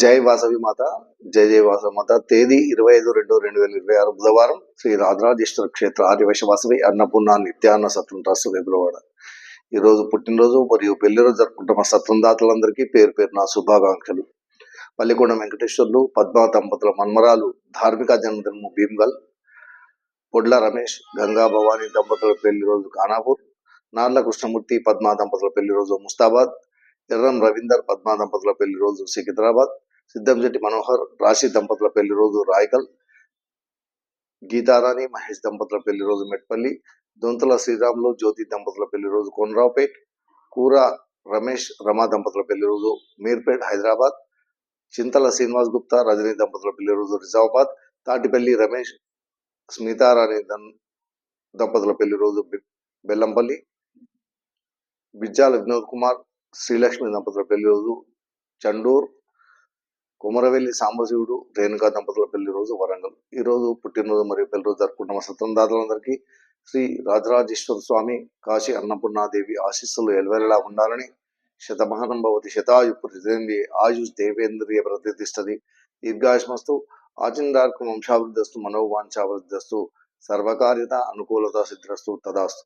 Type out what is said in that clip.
జై వాసవి మాత. జై జై వాసవి మాత. తేదీ 25/2/2026 బుధవారం. శ్రీ రాజరాజేశ్వర క్షేత్ర ఆర్యవైశ వాసవి అన్నపూర్ణ నిత్యాన్న సత్రం ట్రస్ట్ వేములవాడ. ఈ రోజు పుట్టినరోజు మరియు పెళ్లిరోజు జరుపుకుంటున్న సత్రందాతలందరికీ పేరు పేరు నా శుభాకాంక్షలు. పల్లికొండ వెంకటేశ్వర్లు పద్మా దంపతుల మన్మరాలు ధార్మిక జన్మదినము భీమ్గల్. పొడ్ల రమేష్ గంగా భవానీ దంపతుల పెళ్లి రోజు ఖానాపూర్. నార్ల కృష్ణమూర్తి పద్మా దంపతుల పెళ్లి రోజు ముస్తాబాద్. ఎర్రం రవీందర్ పద్మా దంపతుల పెళ్లి రోజు సికింద్రాబాద్. సిద్ధంశెట్టి మనోహర్ రాశి దంపతుల పెళ్లి రోజు రాయకల్. గీతారాణి మహేష్ దంపతుల పెళ్లి రోజు మెట్పల్లి. దొంతుల శ్రీరాములు జ్యోతి దంపతుల పెళ్లి రోజు కోనరావుపేట్. కూర రమేష్ రమా దంపతుల పెళ్లి రోజు మీర్పేట్ హైదరాబాద్. చింతల శ్రీనివాస్ గుప్తా రజనీ దంపతుల పెళ్లి రోజు నిజామాబాద్. తాటిపల్లి రమేష్ స్మితారాణి దంపతుల పెళ్లి రోజు బెల్లంపల్లి. బిజ్జాల వినోద్ కుమార్ శ్రీలక్ష్మి దంపతుల పెళ్లి రోజు చండూర్. కుమరవెల్లి సాంబశివుడు రేణుకా దంపతుల పెళ్లి రోజు వరంగల్. ఈ రోజు పుట్టినరోజు మరియు పెళ్లి రోజు జరుపుకుంటున్న సత్రందాతలందరికీ శ్రీ రాజరాజేశ్వర స్వామి కాశీ అన్నపూర్ణాదేవి ఆశీస్సులు ఎలవెల్లా ఉండాలని, శతమానం భవతి శతాయు ప్రతిదేంద్రియ ఆయుష్ దేవేంద్రియ ప్రతిష్టది దీర్ఘాయుష్మస్తు ఆచందార్కం వంశాభివృద్ధస్తు మనోవాంఛాభివృద్ధస్తు సర్వకార్యత అనుకూలత సిద్ధిరస్తు తదాస్తు.